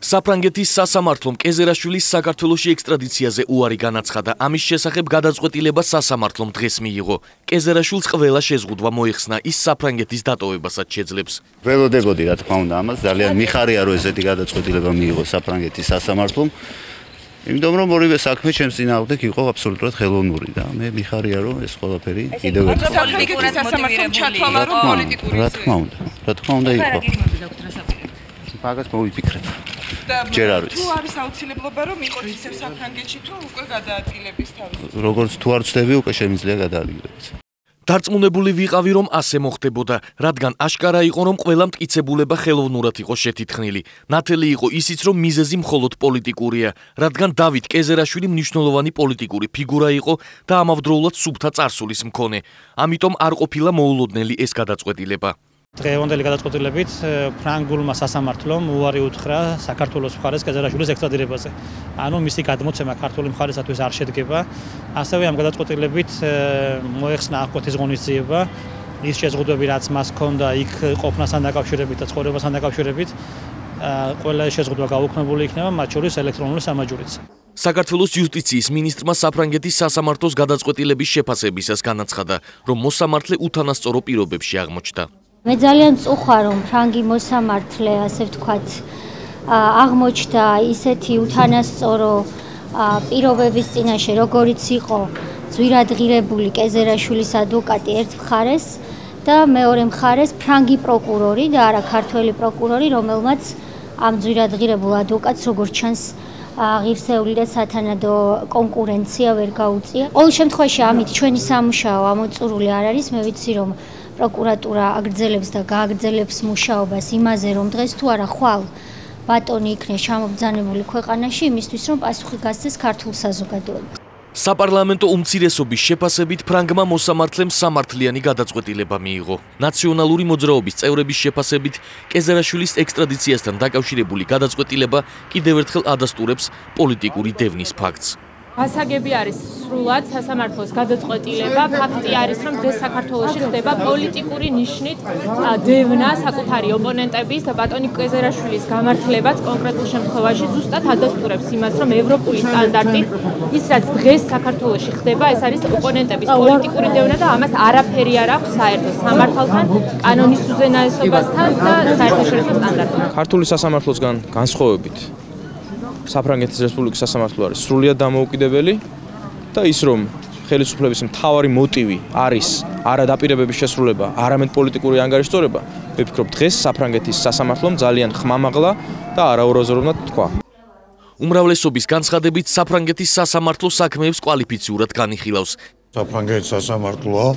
საფრანგეთის სასამართლომ კეზერაშვილის საქართველოში ექსტრადიციაზე უარი განაცხადა. ამის შესახებ გადაწყვეტილება სასამართლომ დღეს მიიღო. კეზერაშვილს ყველა შეზღუდვა მოიხსნა, ის საფრანგეთის დატოვებასაც შეძლებს. ველოდებოდი რა თქმა უნდა ამას, ძალიან მიხარია რომ ესეთი გადაწყვეტილება მიიღო საფრანგეთის სასამართლომ. იმიტომ რომ ორივე საქმე ჩემს წინააღმდეგ იყო აბსოლუტურად ხელოვნური და მე მიხარია რომ ეს ყველაფერი კიდევ ერთხელ პოლიტიკურად მოტივირებულია. რა თქმა უნდა იყო. მაგას მოვიფიქრებ. ჯერ არ ვიცი. თუ არის აუცილებლობა რომ იყოთ ისევ საფრანგეთში თუ უკვე გადაადგილების თავის. როგორც თუ არ ვწდები უკვე შემიძლია გადაადგილების. დარწმუნებული ვიყავი რომ ასე მოხდებოდა, რადგან აშკარა იყო რომ ყველა მტკიცებულება ხელოვნურად იყო შეთითხნილი. ნათელი იყო ისიც რომ მიზეზი მხოლოდ პოლიტიკურია, რადგან დავით კეზერაშვილი მნიშვნელოვანი პოლიტიკური ფიგურა იყო და ამავდროულად სუფთა წარსულის მქონე. ამიტომ არ ყოფილა მოულოდნელი ეს გადაწყვეტილება. დღევანდელი გადაწყვეტილებით ფრანგულმა სასამართლომ უარი უთხრა საქართველოს მხარეს კეზერაშვილის ექსტრადირებაზე. ანუ მისი გადმოცემა ქართული მხარესათვის არ შედგება. ასევე ამ გადაწყვეტილებით მოეხსნა აღკვეთის ღონისძიება, ის შეზღუდვები რაც მას ჰქონდა იქ ყოფნასთან დაკავშირებით და ცხოვრებასთან დაკავშირებით, ყველა შეზღუდვა გაუქმებული იქნება, მათ შორის ელექტრონული სამაჯურიც. საქართველოს იუსტიციის მინისტრმა საფრანგეთის სასამართლოს გადაწყვეტილების შეფასებისას განაცხადა, რომ მოსამართლე უთანასწორო პირობებში აღმოჩნდა. მე ძალიან წუხარ რომ ფრანგი მოსამართლე ასე ვთქვათ აღმოჩნდა ისეთი უთანასწორო პირობების წინაშე როგორიც იყო ძვირადღირებული კეზერაშვილის ადვოკატი ერთ მხარეს და მეორე მხარეს ფრანგი პროკურორი და არა ქართველი პროკურორი რომელმაც ამ ძვირადღირებულ ადვოკატს როგორც ჩანს ღირსეული და სათანადო კონკურენცია ვერ გაუწია. ყოველ შემთხვევაში ამით ჩვენი სამუშაო ამოწურული არ არის. მე ვიცი რომ პროკურატურა აგრძელებს და გააგრძელებს მუშაობას იმაზე, რომ დღეს თუ არა ხვალ ბატონი იქნეს ჩამობრძანებული ქვეყანაში იმისთვის, რომ პასუხი გასცეს ქართულ საზოგადოებას. საპარლამენტო უმცირესობის შეფასებით ფრანგმა მოსამართლემ სამართლიანი გადაწყვეტილება მიიღო. ნაციონალური მოძრაობის წევრების შეფასებით კეზერაშვილის ექსტრადიციასთან დაკავშირებული გადაწყვეტილება კიდევ ერთხელ ადასტურებს პოლიტიკური დევნის ფაქტს. გასაგები არის სრულად სასამართლოს გადაწყვეტილება. ფაქტი არის, რომ დღეს საქართველოში ხდება პოლიტიკური ნიშნით დევნა საკუთარი ოპონენტების და ბატონი კეზერაშვილის გამართლებაც კონკრეტულ შემთხვევაში ზუსტად ადასტურებს იმას, რომ ევროპული სტანდარტით ის რაც დღეს საქართველოში ხდება, ეს არის ოპონენტების პოლიტიკური დევნა და ამას არაფერი არ აქვს საერთო სამართალთან, კანონის უზენაესობასთან და საერთაშორისო სტანდარტთან. ქართული სასამართლოსგან განსხვავებით საფრანგეთის რესპუბლიკის სასამართლო არის სრულიად დამოუკიდებელი და ის რომ ხელისუფლების მთავარი მოტივი არის არა დაპირებების შესრულება, არამედ პოლიტიკური ანგარიშწორება, მე ვფიქრობ დღეს საფრანგეთის სასამართლომ ძალიან ხმამაღლა და არაურაზროვნად თქვა. უმრავლესობის განცხადებით საფრანგეთის სასამართლო საქმეებს კვალიფიციურად განიხილავს. საფრანგეთის სასამართლოა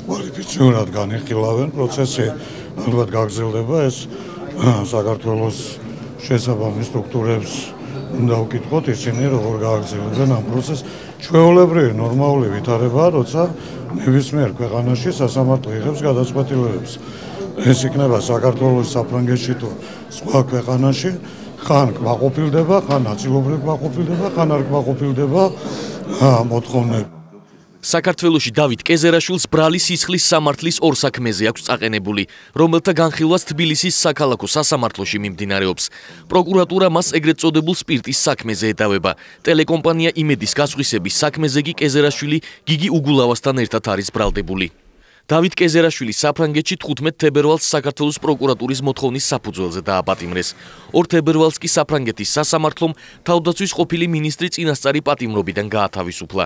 კვალიფიციურად განიხილავენ, პროცესი ალბათ გაგრძელდება, ეს საქართველოს შესაბამის სტრუქტურებს უნდა ვკითხოთ ისინი როგორ გააგრძელებენ ამ პროცესს. ჩვეულებრივი ნორმალური ვითარებაა, როცა ნებისმიერ ქვეყანაში სასამართლო იღებს გადაწყვეტილებებს. ეს იქნება საქართველოს, საფრანგეთში თუ სხვა ქვეყანაში, ხან კმაყოფილდება, ხან ნაწილობრივ კმაყოფილდება, ხან არ კმაყოფილდება მოთხოვნები. საქართველოში დავით კეზერაშვილს ბრალი სისხლის სამართლის ორ საქმეზე აქვს წაყენებული, რომელთა განხილვაც თბილისის საქალაქო სასამართლოში მიმდინარეობს. პროკურატურა მას ეგრეთ წოდებულ სპირტის საქმეზე ედავება. ტელეკომპანია იმედის გასხვისების საქმეზე კი კეზერაშვილი გიგი უგულავასთან ერთად არის ბრალდებული. დავით კეზერაშვილი საფრანგეთში 15 თებერვალს საქართველოს პროკურატურის მოთხოვნის საფუძველზე დააპატიმრეს. 2 თებერვალს კი საფრანგეთის სასამართლომ თავდაცვის ყოფილი მინისტრი წინასწარი პატიმრობიდან გაათავისუფლა.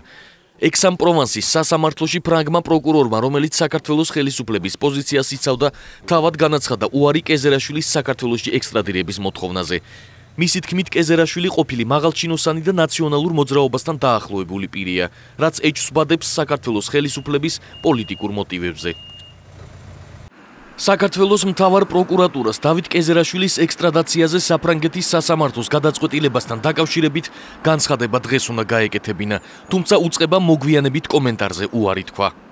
ექსამ-პროვანსის სასამართლოში ფრანგმა პროკურორმა, რომელიც საქართველოს ხელისუფლების პოზიციას იცავდა, თავად განაცხადა უარი კეზერაშვილის საქართველოში ექსტრადირების მოთხოვნაზე. მისი თქმით, კეზერაშვილი ყოფილი მაღალჩინოსანი და ნაციონალურ მოძრაობასთან დაახლოებული პირია, რაც ეჩვსბადებს საქართველოს ხელისუფლების პოლიტიკურ მოტივებზე. საქართველოს მთავარ პროკურატურას დავით კეზერაშვილის ექსტრადაციაზე საფრანგეთის სასამართლოს გადაწყვეტილებასთან დაკავშირებით განცხადება დღეს უნდა გაეკეთებინა, თუმცა უწყება მოგვიანებით კომენტარზე უარი თქვა.